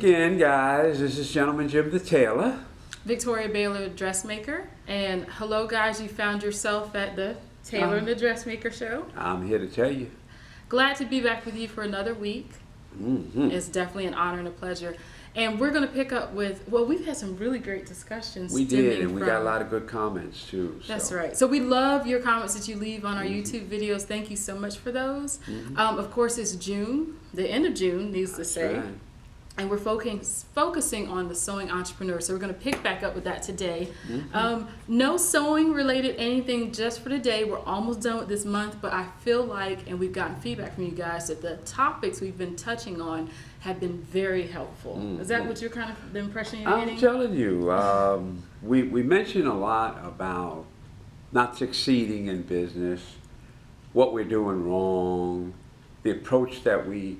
again, guys. This is Gentleman Jim the Tailor. Victoria Baylor, Dressmaker. And hello, guys. You found yourself at the Tailor and the Dressmaker show. I'm here to tell you. Glad to be back with you for another week. It's definitely an honor and a pleasure. And we're going to pick up with, well, we've had some really great discussions. We did, and we got a lot of good comments, too. That's right. So we love your comments that you leave on our YouTube videos. Thank you so much for those. Of course, it's June, the end of June, needs to say. Right. And we're focusing on the sewing entrepreneur. So we're going to pick back up with that today. No sewing related anything just for today. We're almost done with this month, but I feel like, and we've gotten feedback from you guys, that the topics we've been touching on have been very helpful. Is that what you're kind of the impression you're getting? I'm telling you, we mentioned a lot about not succeeding in business, what we're doing wrong, the approach that we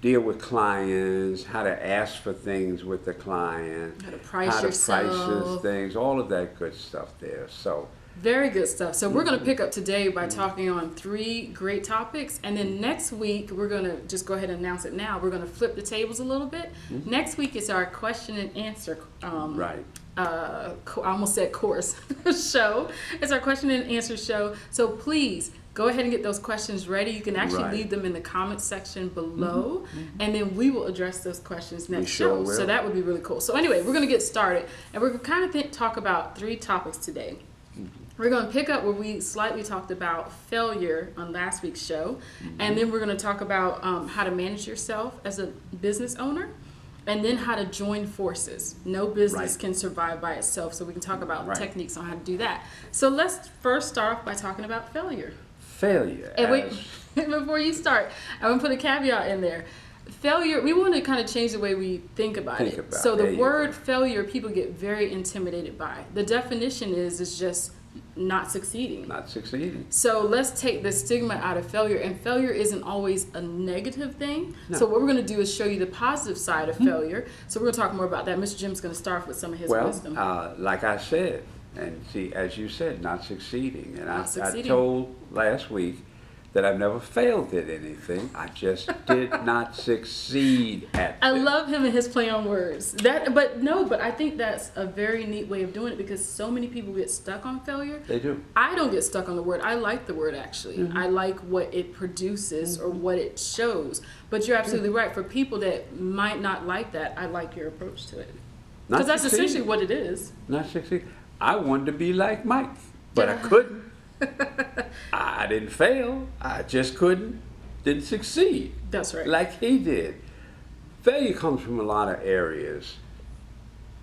deal with clients, how to ask for things with the client, how to price things, all of that good stuff there. So very good stuff. So we're going to pick up today by talking on 3 great topics, and then next week we're going to just go ahead and announce it now. We're going to flip the tables a little bit. Next week is our question and answer. Right. I almost said course show. It's our question and answer show. So please go ahead and get those questions ready. You can actually leave them in the comments section below, and then we will address those questions next show. So that would be really cool. So anyway, we're going to get started, and we're going to kind of talk about 3 topics today. We're going to pick up where we slightly talked about failure on last week's show, and then we're going to talk about how to manage yourself as a business owner, and then how to join forces. No business can survive by itself, so we can talk about techniques on how to do that. So let's first start off by talking about failure. Failure. And wait, before you start, I'm going to put a caveat in there. Failure, we want to kind of change the way we think about it. So the word failure, people get very intimidated by. The definition is just not succeeding. Not succeeding. So let's take the stigma out of failure. And failure isn't always a negative thing. No. So what we're going to do is show you the positive side of failure. So we're going to talk more about that. Mr. Jim's going to start with some of his wisdom. Like I said, and see, as you said, not succeeding. And I told last week that I've never failed at anything. I just did not succeed at it. I love him and his play on words. But I think that's a very neat way of doing it, because so many people get stuck on failure. They do. I don't get stuck on the word. I like the word, actually. I like what it produces or what it shows. But you're absolutely right. For people that might not like that, I like your approach to it. Because that's essentially what it is. Not succeed. I wanted to be like Mike, but I couldn't. I didn't fail. I just didn't succeed. That's right. Like he did. Failure comes from a lot of areas,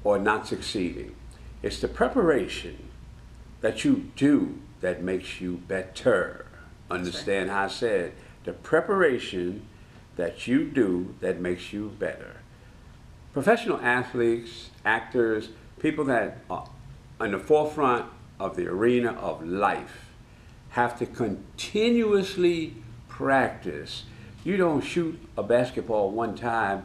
or not succeeding. It's the preparation that you do that makes you better. Understand how I said, the preparation that you do that makes you better. Professional athletes, actors, people that are in the forefront of the arena of life have to continuously practice. You don't shoot a basketball one time,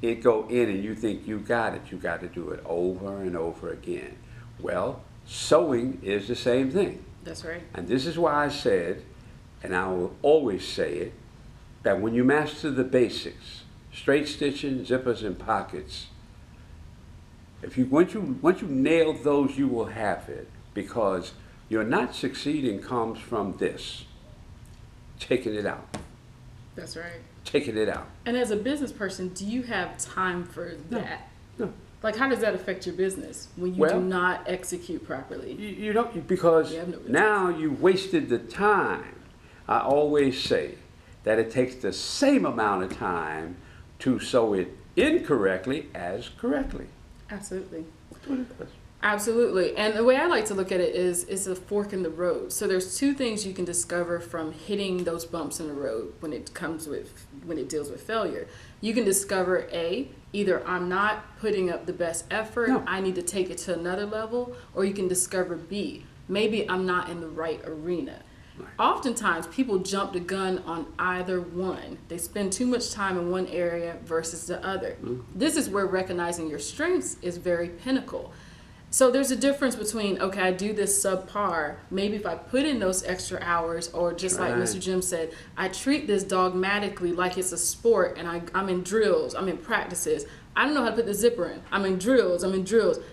it go in and you think you got it. You got to do it over and over again. Well, sewing is the same thing. That's right. And this is why I said, and I will always say it, that when you master the basics, straight stitching, zippers, and pockets, once you nail those, you will have it. Because your not succeeding comes from this, taking it out. That's right. Taking it out. And as a business person, do you have time for that? No. Like, how does that affect your business when you do not execute properly? You don't, because now you wasted the time. I always say that it takes the same amount of time to sew it incorrectly as correctly. Absolutely. That's what it does. Absolutely. And the way I like to look at it is a fork in the road. So there's 2 things you can discover from hitting those bumps in the road when it deals with failure. You can discover either I'm not putting up the best effort, I need to take it to another level, or you can discover B, maybe I'm not in the right arena. Right. Oftentimes people jump the gun on either one. They spend too much time in one area versus the other. This is where recognizing your strengths is very pinnacle. So there's a difference between, okay, I do this subpar. Maybe if I put in those extra hours, or just like Mr. Jim said, I treat this dogmatically like it's a sport, and I'm in drills, I'm in practices. I don't know how to put the zipper in. I'm in drills.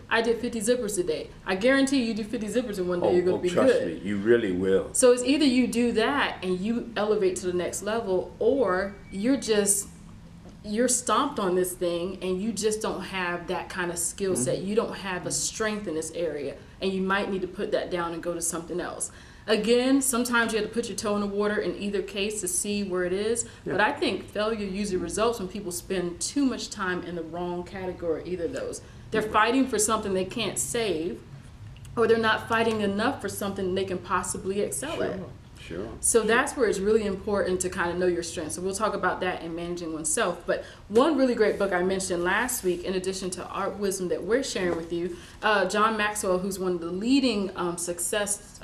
I did 50 zippers today. I guarantee you do 50 zippers in one day, you're going to be trust good. me, you really will. So it's either you do that and you elevate to the next level, or you're stomped on this thing and you just don't have that kind of skill set. You don't have a strength in this area, and you might need to put that down and go to something else. Again, sometimes you have to put your toe in the water in either case to see where it is. Yeah. But I think failure usually results when people spend too much time in the wrong category, either of those. They're fighting for something they can't save, or they're not fighting enough for something they can possibly excel at. Sure. So that's where it's really important to kind of know your strengths. So we'll talk about that in Managing Oneself. But one really great book I mentioned last week, in addition to Art Wisdom that we're sharing with you, John Maxwell, who's one of the leading success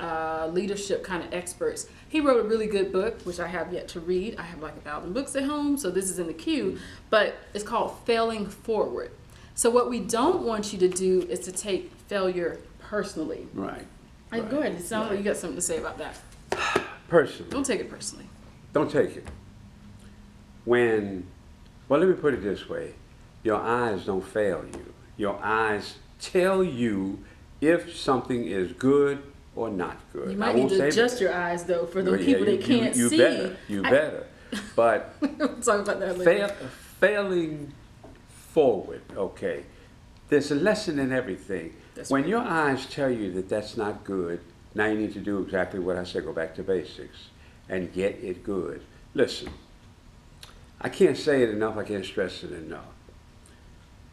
leadership kind of experts, he wrote a really good book, which I have yet to read. I have like 1,000 books at home, so this is in the queue. But it's called Failing Forward. So what we don't want you to do is to take failure personally. Right. Go ahead. It sounds like you got something to say about that. Personally. Don't take it personally. Don't take it. Well, let me put it this way. Your eyes don't fail you. Your eyes tell you if something is good or not good. You might need to adjust your eyes, though, for the people that can't see. You better. But we'll talk about that later. Failing forward, okay. There's a lesson in everything. When your eyes tell you that that's not good, now you need to do exactly what I said, go back to basics and get it good. Listen, I can't say it enough, I can't stress it enough.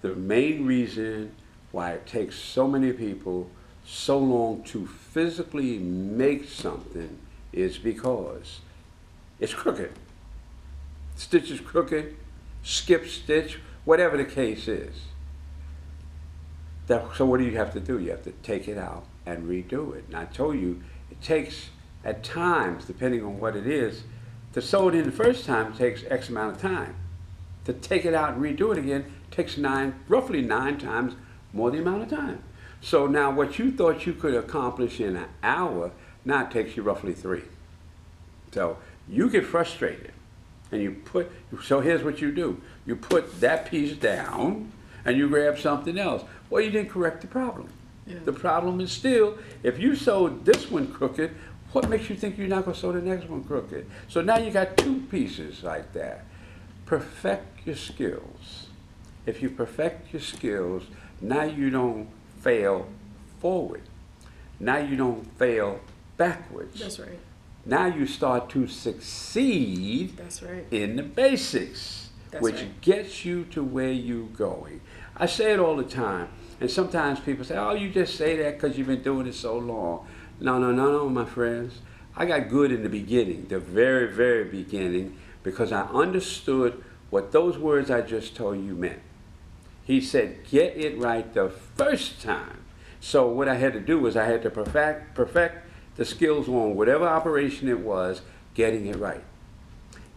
The main reason why it takes so many people so long to physically make something is because it's crooked. Stitch is crooked, skip stitch, whatever the case is. So what do you have to do? You have to take it out and redo it. And I told you, it takes, at times, depending on what it is, to sew it in the first time takes X amount of time. To take it out and redo it again takes roughly 9 times more the amount of time. So now what you thought you could accomplish in an hour, now it takes you roughly 3. So you get frustrated and so here's what you do. You put that piece down and you grab something else. Well, you didn't correct the problem. Yeah. The problem is still, if you sewed this one crooked, what makes you think you're not going to sew the next one crooked? So now you got 2 pieces like that. Perfect your skills. If you perfect your skills, now you don't fail forward. Now you don't fail backwards. That's right. Now you start to succeed. That's right. In the basics, which gets you to where you're going. I say it all the time, and sometimes people say, oh, you just say that because you've been doing it so long. No, my friends. I got good in the beginning, the very, very beginning, because I understood what those words I just told you meant. He said, get it right the first time. So what I had to do was I had to perfect the skills on whatever operation it was, getting it right.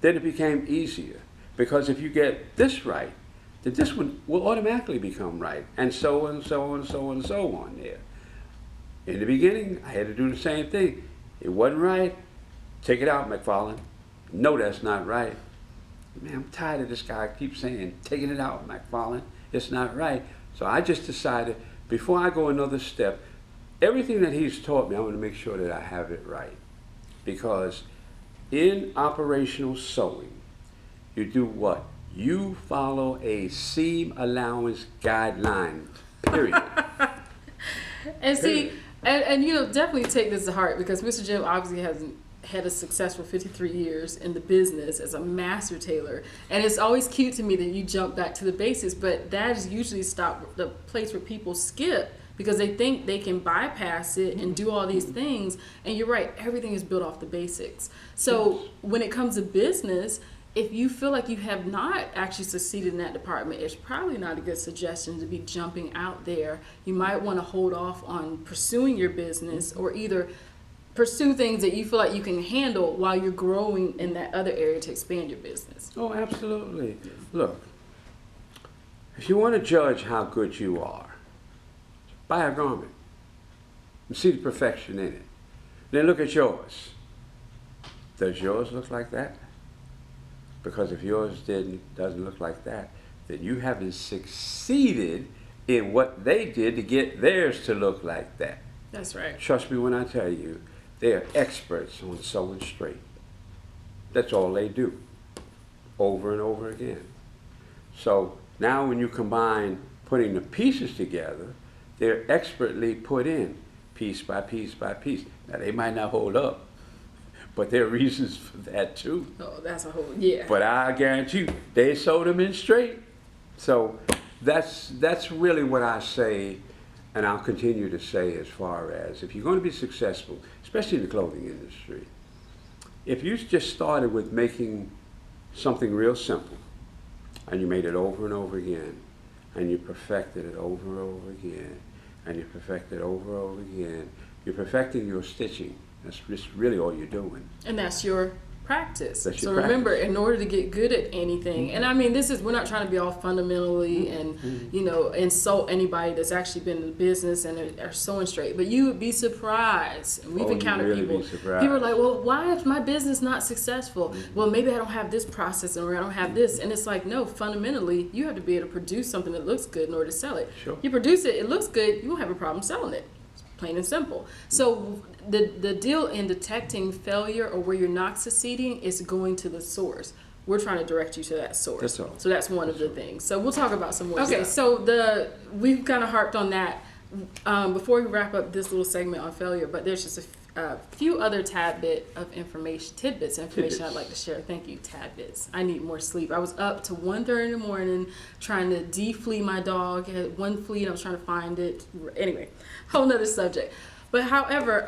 Then it became easier, because if you get this right, then this one will automatically become right, and so on, so on, so on, and so on there. In the beginning, I had to do the same thing. It wasn't right. Take it out, McFarlane. No, that's not right. Man, I'm tired of this guy keeps saying, taking it out, McFarlane. It's not right. So I just decided, before I go another step, everything that he's taught me, I want to make sure that I have it right. Because in operational sewing, you do what? You follow a seam allowance guideline, period. And see, and you know, definitely take this to heart, because Mr. Jim obviously hasn't had a successful 53 years in the business as a master tailor. And it's always cute to me that you jump back to the basics, but that is usually the place where people skip, because they think they can bypass it and do all these things. And you're right, everything is built off the basics. So when it comes to business, if you feel like you have not actually succeeded in that department, it's probably not a good suggestion to be jumping out there. You might want to hold off on pursuing your business, or either pursue things that you feel like you can handle while you're growing in that other area to expand your business. Oh, absolutely. Look, if you want to judge how good you are, buy a garment and see the perfection in it. Then look at yours. Does yours look like that? Because if yours doesn't look like that, then you haven't succeeded in what they did to get theirs to look like that. That's right. Trust me when I tell you, they are experts on sewing straight. That's all they do, over and over again. So now when you combine putting the pieces together, they're expertly put in, piece by piece by piece. Now they might not hold up, but there are reasons for that too. Oh, that's a whole, yeah. But I guarantee you, they sewed them in straight. So that's really what I say, and I'll continue to say, as far as if you're going to be successful, especially in the clothing industry, if you just started with making something real simple, and you made it over and over again, and you perfected it over and over again, and you perfected it over and over again, you're perfecting your stitching. That's just really all you're doing. And that's your practice. That's your so remember, in order to get good at anything, and I mean, we're not trying to be all fundamentally and, you know, insult anybody that's actually been in business and are sewing straight, but you would be surprised. And we've encountered people are like, well, why is my business not successful? Well, maybe I don't have this process or I don't have this. And it's like, no, fundamentally, you have to be able to produce something that looks good in order to sell it. Sure. You produce it, it looks good, you won't have a problem selling it. Plain and simple. So the deal in detecting failure or where you're not succeeding is going to the source. We're trying to direct you to that source. That's all. So that's one of the things. So we'll talk about some more. Okay, so we've kind of harped on that before we wrap up this little segment on failure, but there's just a few other tidbits of information I'd like to share. Thank you, tidbits. I need more sleep. I was up to 1:30 in the morning trying to de-flea my dog. I had one flea and I was trying to find it. Anyway, whole nother subject. But however,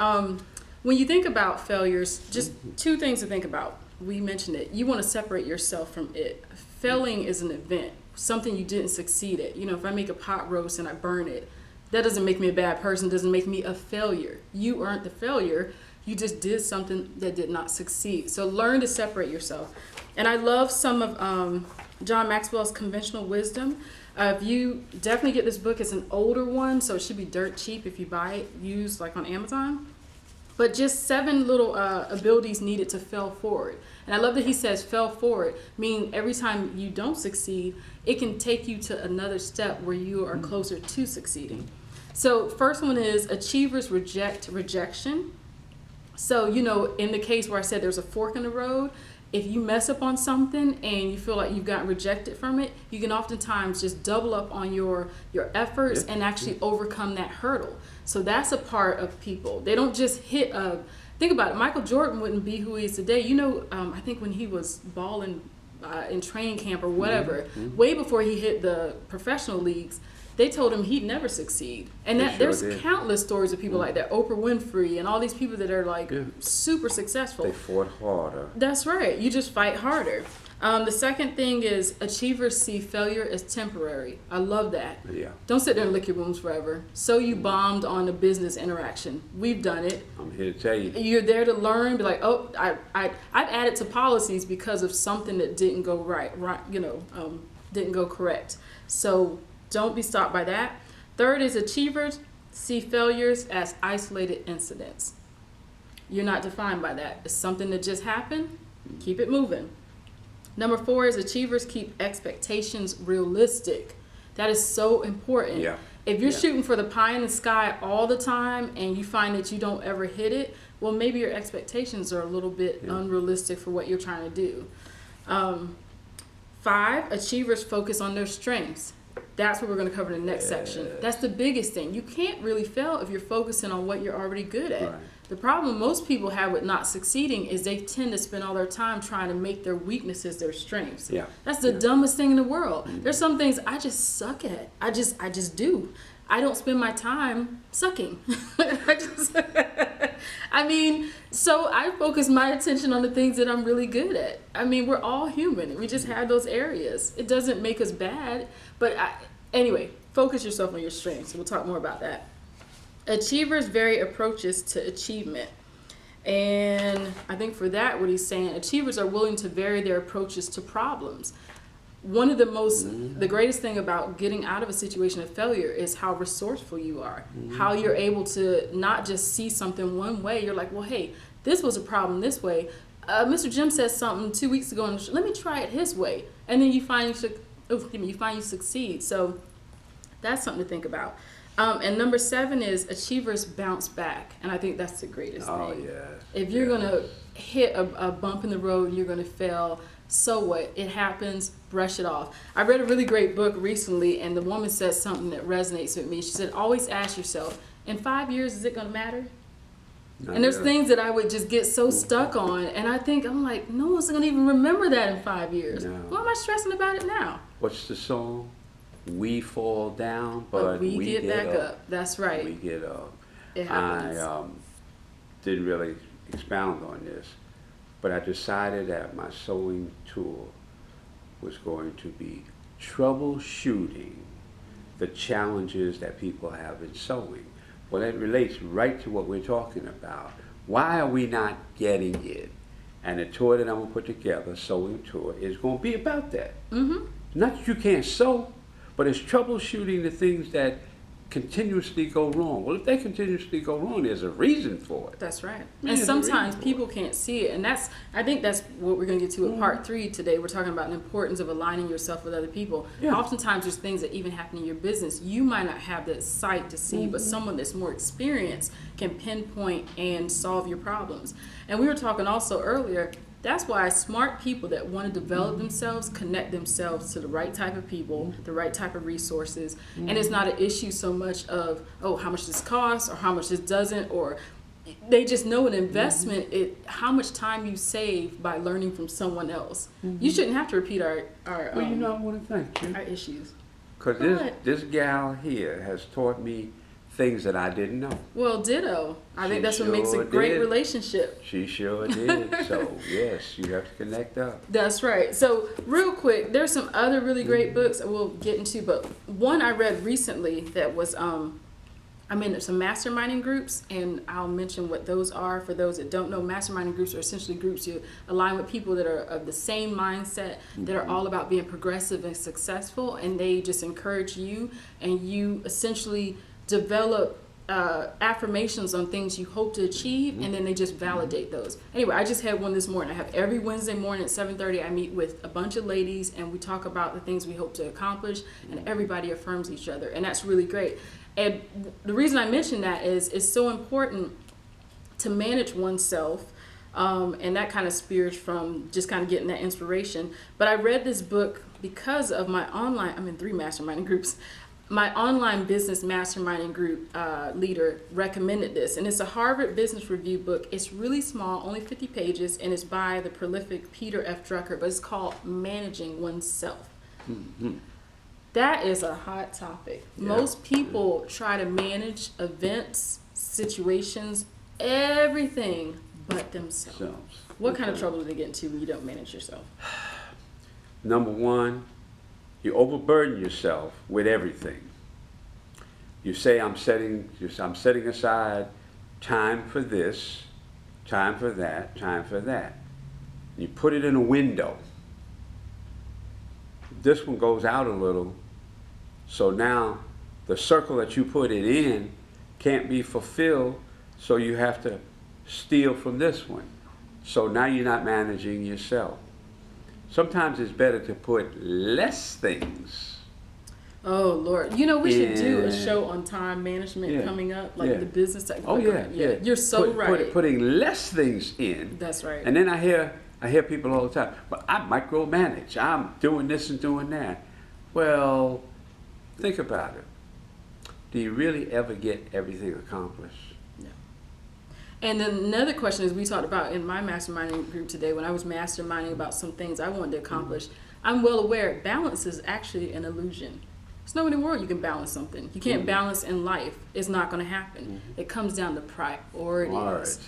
when you think about failures, just two things to think about. We mentioned it. You want to separate yourself from it. Failing is an event, something you didn't succeed at. You know, if I make a pot roast and I burn it, that doesn't make me a bad person, doesn't make me a failure. You aren't the failure. You just did something that did not succeed. So learn to separate yourself. And I love some of John Maxwell's conventional wisdom. If you definitely get this book, it's an older one, so it should be dirt cheap if you buy it used like on Amazon. But just 7 little abilities needed to fail forward. And I love that he says fail forward, meaning every time you don't succeed, it can take you to another step where you are closer to succeeding. So first one is achievers reject rejection. So, you know, in the case where I said there's a fork in the road, if you mess up on something and you feel like you've gotten rejected from it, you can oftentimes just double up on your efforts and actually overcome that hurdle. So that's a part of people. They don't just hit think about it. Michael Jordan wouldn't be who he is today. You know, I think when he was balling in training camp or whatever, way before he hit the professional leagues, they told him he'd never succeed. And there's countless stories of people like that. Oprah Winfrey and all these people that are like super successful. They fought harder. That's right. You just fight harder. The second thing is achievers see failure as temporary. I love that. Yeah. Don't sit there and lick your wounds forever. So you bombed on a business interaction. We've done it. I'm here to tell you. You're there to learn. Be like, oh, I've added to policies because of something that didn't go right. You know, didn't go correct. So don't be stopped by that. Third is achievers see failures as isolated incidents. You're not defined by that. It's something that just happened. Keep it moving. Number 4 is achievers keep expectations realistic. That is so important. Yeah. If you're shooting for the pie in the sky all the time and you find that you don't ever hit it, well, maybe your expectations are a little bit unrealistic for what you're trying to do. 5, achievers focus on their strengths. That's what we're going to cover in the next section. That's the biggest thing. You can't really fail if you're focusing on what you're already good at. Right. The problem most people have with not succeeding is they tend to spend all their time trying to make their weaknesses their strengths. Yeah. That's the dumbest thing in the world. There's some things I just suck at. I just do. I don't spend my time sucking. So I focus my attention on the things that I'm really good at. I mean, we're all human. We just have those areas. It doesn't make us bad. But anyway, focus yourself on your strengths. We'll talk more about that. Achievers vary approaches to achievement. And I think for that, what he's saying, achievers are willing to vary their approaches to problems. One of the greatest thing about getting out of a situation of failure is how resourceful you are, how you're able to not just see something one way. You're like, well, hey, this was a problem this way. Mr. Jim said something 2 weeks ago, and let me try it his way. And then you find you find you succeed. So that's something to think about. And number 7 is achievers bounce back. And I think that's the greatest thing. Oh, yeah. If you're going to hit a bump in the road, you're going to fail. So what? It happens. Brush it off. I read a really great book recently, and the woman said something that resonates with me. She said, always ask yourself, in 5 years, is it going to matter? And there's things that I would just get so stuck on. And I'm like, no one's going to even remember that in 5 years. No. Why am I stressing about it now? What's the song? We fall down, but we get back up. That's right. We get up. It happens. I didn't really expound on this, but I decided that my sewing tour was going to be troubleshooting the challenges that people have in sewing. Well, that relates right to what we're talking about. Why are we not getting it? And the tour that I'm going to put together, sewing tour, is going to be about that. Mm-hmm. Not that you can't sew, but it's troubleshooting the things that continuously go wrong. Well, if they continuously go wrong, there's a reason for it. That's right. There's And sometimes people can't see it. And I think that's what we're going to get to in part 3 today. We're talking about the importance of aligning yourself with other people. Yeah. Oftentimes there's things that even happen in your business. You might not have the sight to see, but someone that's more experienced can pinpoint and solve your problems. And we were talking also earlier, that's why smart people that want to develop themselves connect themselves to the right type of people, the right type of resources. And it's not an issue so much of, how much this costs or how much this doesn't, or they just know an investment, how much time you save by learning from someone else. You shouldn't have to repeat our Well, I want to thank you. our issues. Because this gal here has taught me things that I didn't know. Well, ditto. I think She that's what makes a sure great did. relationship. She sure did. So, yes, you have to connect up. That's right. So real quick, there's some other really great books that we'll get into, but one I read recently that was, I'm in some masterminding groups, and I'll mention what those are for those that don't know. Masterminding groups are essentially groups you align with people that are of the same mindset, that are all about being progressive and successful, and they just encourage you, and you essentially develop affirmations on things you hope to achieve, and then they just validate those. Anyway, I just had one this morning. I have every Wednesday morning at 7:30. I meet with a bunch of ladies, and we talk about the things we hope to accomplish, and everybody affirms each other, and that's really great. And the reason I mention that is it's so important to manage oneself, and that kind of spears from just kind of getting that inspiration. But I read this book because of my online, I'm in 3 masterminding groups. My online business masterminding group leader recommended this, and it's a Harvard Business Review book. It's really small, only 50 pages, and it's by the prolific Peter F. Drucker, but it's called Managing Oneself. Mm-hmm. That is a hot topic. Yeah. Most people try to manage events, situations, everything but themselves. What kind of trouble do they get into when you don't manage yourself? Number one, you overburden yourself with everything. You say, I'm setting aside time for this, time for that, time for that. You put it in a window. This one goes out a little, so now the circle that you put it in can't be fulfilled, so you have to steal from this one. So now you're not managing yourself. Sometimes it's better to put less things. Oh Lord, we should do a show on time management coming up, like the business type. Oh yeah. You're so right. Putting less things in. That's right. And then I hear people all the time, but I micromanage. I'm doing this and doing that. Well, think about it. Do you really ever get everything accomplished? And then another question is we talked about in my masterminding group today when I was masterminding about some things I wanted to accomplish. I'm well aware balance is actually an illusion. There's nowhere in the world you can balance something. You can't balance in life. It's not going to happen. It comes down to priorities.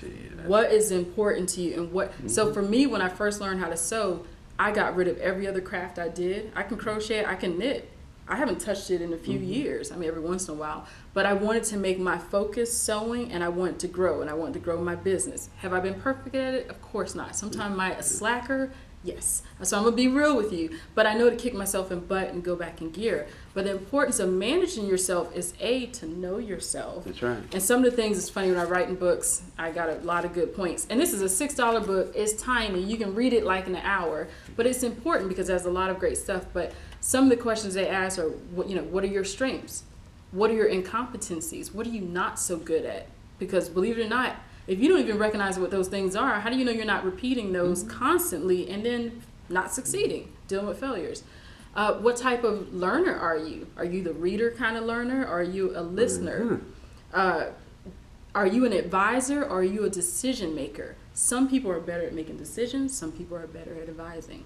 What is important to you and what. So for me, when I first learned how to sew, I got rid of every other craft I did. I can crochet, I can knit. I haven't touched it in a few years. I mean, every once in a while. But I wanted to make my focus sewing, and I wanted to grow, and I wanted to grow my business. Have I been perfect at it? Of course not. Sometimes I'm a slacker. Yes. So I'm going to be real with you. But I know to kick myself in butt and go back in gear. But the importance of managing yourself is, A, to know yourself. That's right. And some of the things, it's funny, when I write in books, I got a lot of good points. And this is a $6 book. It's tiny. You can read it like in an hour. But it's important because it has a lot of great stuff. But some of the questions they ask are, what are your strengths? What are your incompetencies? What are you not so good at? Because believe it or not, if you don't even recognize what those things are, how do you know you're not repeating those constantly and then not succeeding, dealing with failures? What type of learner are you? Are you the reader kind of learner? Or are you a listener? Are you an advisor or are you a decision maker? Some people are better at making decisions. Some people are better at advising.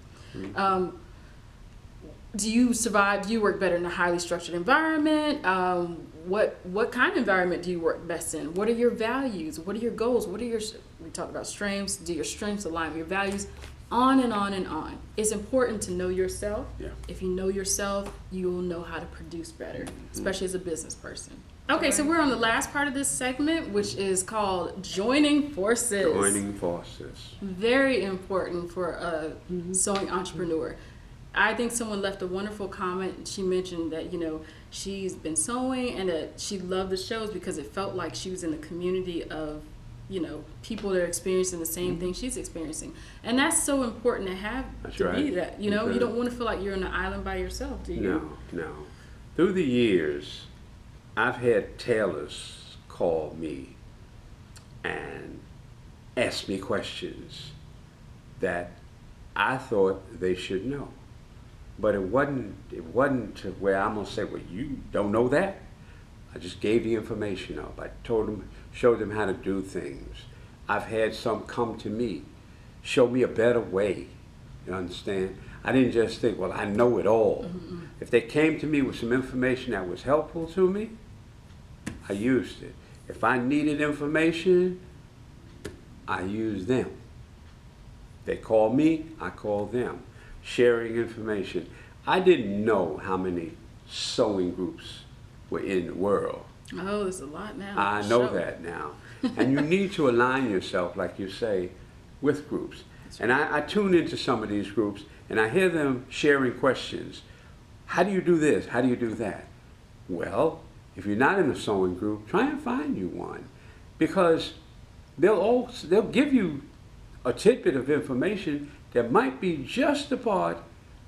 Do you survive? Do you work better in a highly structured environment? What kind of environment do you work best in? What are your values? What are your goals? We talked about strengths. Do your strengths align with your values? On and on and on. It's important to know yourself. Yeah. If you know yourself, you will know how to produce better, especially as a business person. Okay, so we're on the last part of this segment, which is called joining forces. Joining forces. Very important for a sewing entrepreneur. I think someone left a wonderful comment. She mentioned that, she's been sewing and that she loved the shows because it felt like she was in a community of, people that are experiencing the same thing she's experiencing. And that's so important to have be that, you don't want to feel like you're on an island by yourself, do you? No. Through the years, I've had tailors call me and ask me questions that I thought they should know. But it wasn't to where I'm gonna say, well, you don't know that. I just gave the information up. I showed them how to do things. I've had some come to me, show me a better way. You understand? I didn't just think, well, I know it all. If they came to me with some information that was helpful to me, I used it. If I needed information, I used them. They call me, I call them. Sharing information. I didn't know how many sewing groups were in the world. Oh, there's a lot now. I know that now. And you need to align yourself, like you say, with groups. And I tune into some of these groups and I hear them sharing questions. How do you do this? How do you do that? Well, if you're not in a sewing group, try and find you one. Because they'll give you a tidbit of information that might be just the part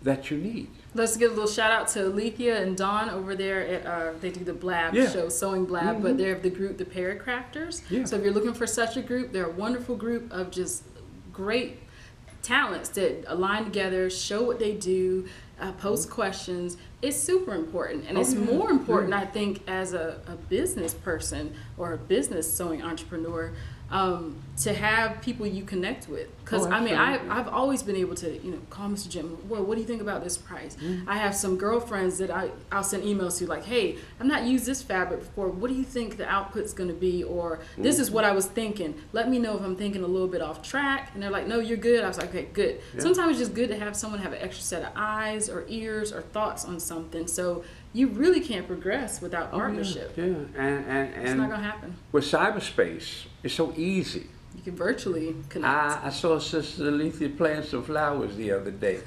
that you need. Let's give a little shout out to Alethea and Dawn over there at they do the Blab show, Sewing Blab, but they're the group, the Paracrafters. Yeah. So if you're looking for such a group, they're a wonderful group of just great talents that align together, show what they do, post questions. It's super important, and it's more important, I think, as a business person or a business sewing entrepreneur, to have people you connect with. Because I've always been able to, call Mr. Jim, well, what do you think about this price? I have some girlfriends that I'll send emails to like, hey, I've not used this fabric before. What do you think the output's going to be? Or this is what I was thinking. Let me know if I'm thinking a little bit off track. And they're like, no, you're good. I was like, okay, good. Yeah. Sometimes it's just good to have someone have an extra set of eyes or ears or thoughts on something. So you really can't progress without partnership. Yeah. And it's not going to happen. With cyberspace, it's so easy. You can virtually connect. I saw Sister Alethea planting some flowers the other day.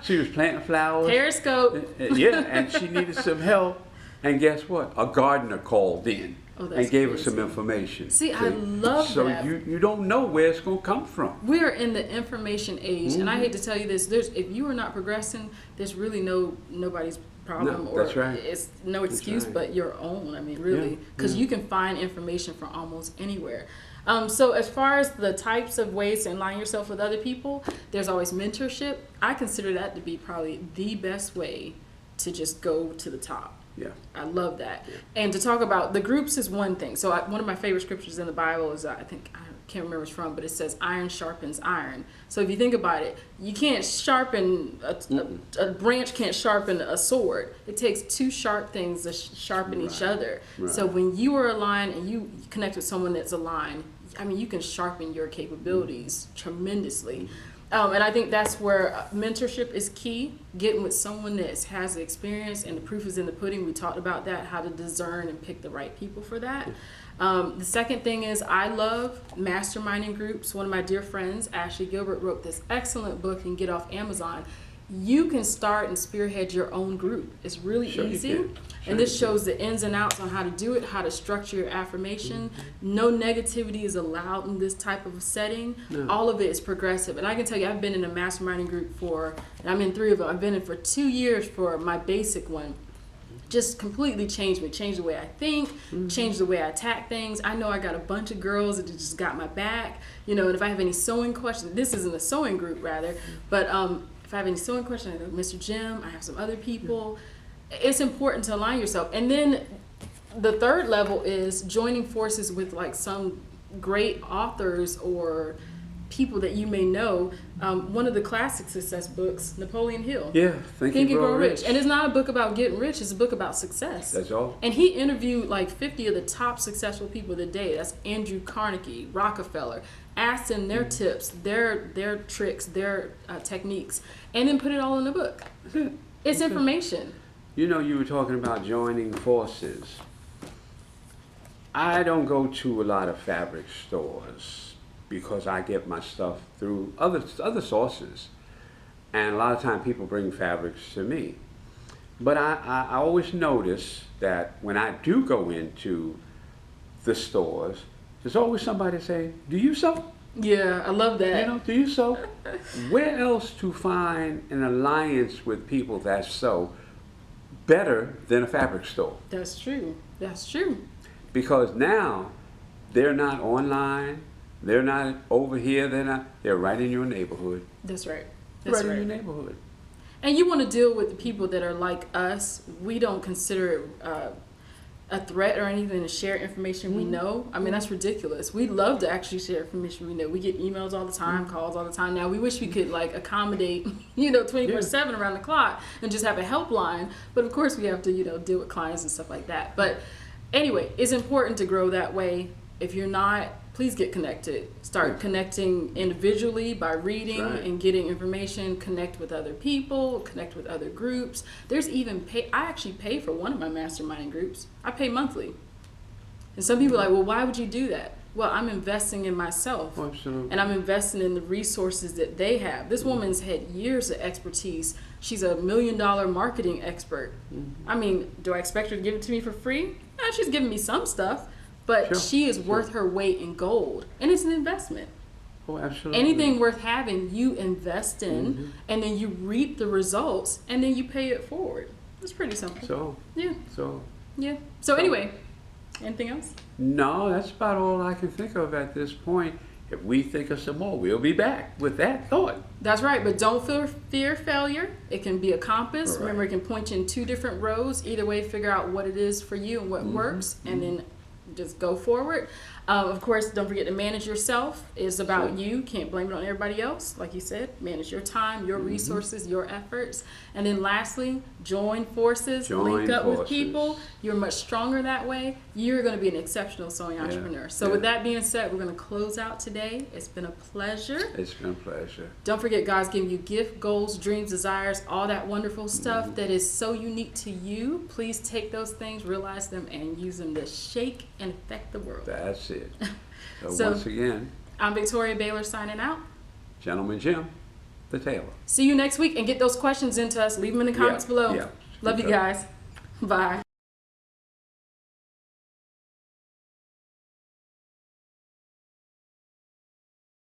She was planting flowers. Periscope. And she needed some help. And guess what? A gardener called in and gave her some information. See, I love that. So you don't know where it's going to come from. We are in the information age, and I hate to tell you this. If you are not progressing, there's really nobody's problem, or that's right. It's no excuse but your own. I mean, really, because you can find information from almost anywhere. So as far as the types of ways to align yourself with other people, there's always mentorship. I consider that to be probably the best way to just go to the top. Yeah, I love that. Yeah. And to talk about the groups is one thing. So one of my favorite scriptures in the Bible is, I can't remember where it's from, but it says iron sharpens iron. So if you think about it, you can't sharpen a branch can't sharpen a sword. It takes two sharp things to sharpen each other. Right. So when you are aligned and you connect with someone that's aligned, I mean, you can sharpen your capabilities tremendously. And I think that's where mentorship is key. Getting with someone that has the experience, and the proof is in the pudding. We talked about that, how to discern and pick the right people for that. The second thing is I love masterminding groups. One of my dear friends, Ashley Gilbert, wrote this excellent book, and get off Amazon. you can start and spearhead your own group. It's really Sure you easy. can. Sure And this you can. shows the ins and outs on how to do it, how to structure your affirmation. No negativity is allowed in this type of setting. No. All of it is progressive. And I can tell you, I've been in a masterminding group and I'm in 3 of them. I've been in for 2 years for my basic one. Just completely changed me, changed the way I think, changed the way I attack things. I know I got a bunch of girls that just got my back, and if I have any sewing questions, this isn't a sewing group rather, but if I have any sewing questions, I know Mr. Jim, I have some other people. It's important to align yourself. And then the third level is joining forces with like some great authors or people that you may know. One of the classic success books, Napoleon Hill. Yeah, Think and Grow Rich. And it's not a book about getting rich, it's a book about success. That's all. And he interviewed like 50 of the top successful people of the day. That's Andrew Carnegie, Rockefeller. Asked them their tips, their tricks, their techniques, and then put it all in a book. That's it. It's information. You were talking about joining forces. I don't go to a lot of fabric stores because I get my stuff through other sources. And a lot of time people bring fabrics to me. But I always notice that when I do go into the stores, there's always somebody say, "Do you sew?" Yeah, I love that. Do you sew? Where else to find an alliance with people that sew better than a fabric store? That's true. That's true. Because now they're not online, they're not over here, they're right in your neighborhood. That's right. That's right in your neighborhood. And you want to deal with the people that are like us. We don't consider it a threat or anything to share information we know. I mean, that's ridiculous. We love to actually share information we know. We get emails all the time, calls all the time. Now, we wish we could like accommodate, 24/7 around the clock and just have a helpline. But of course we have to, deal with clients and stuff like that. But anyway, it's important to grow that way. If you're not, please get connected. Start connecting individually by reading and getting information. Connect with other people. Connect with other groups. There's even I actually pay for one of my masterminding groups. I pay monthly. And some people are like, well, why would you do that? Well, I'm investing in myself. Absolutely. And I'm investing in the resources that they have. This woman's had years of expertise. She's a $1 million marketing expert. I mean, do I expect her to give it to me for free? No, she's giving me some stuff. But she is worth her weight in gold. And it's an investment. Oh, absolutely. Anything worth having, you invest in, and then you reap the results, and then you pay it forward. It's pretty simple. So anyway, anything else? No, that's about all I can think of at this point. If we think of some more, we'll be back with that thought. That's right, but don't fear failure. It can be a compass. Right. Remember, it can point you in 2 different roads. Either way, figure out what it is for you and what works, and then just go forward. Of course, don't forget to manage yourself. It's about you. Can't blame it on everybody else. Like you said, manage your time, your resources, your efforts. And then lastly, join forces, link up with people. You're much stronger that way. You're going to be an exceptional sewing entrepreneur. So with that being said, we're going to close out today. It's been a pleasure. It's been a pleasure. Don't forget, God's giving you gifts, goals, dreams, desires, all that wonderful stuff that is so unique to you. Please take those things, realize them, and use them to shake and affect the world. That's it. So once again, I'm Victoria Baylor signing out. Gentleman Jim, the Tailor. See you next week, and get those questions into us. Leave them in the comments below. Yeah. Love you guys. Bye.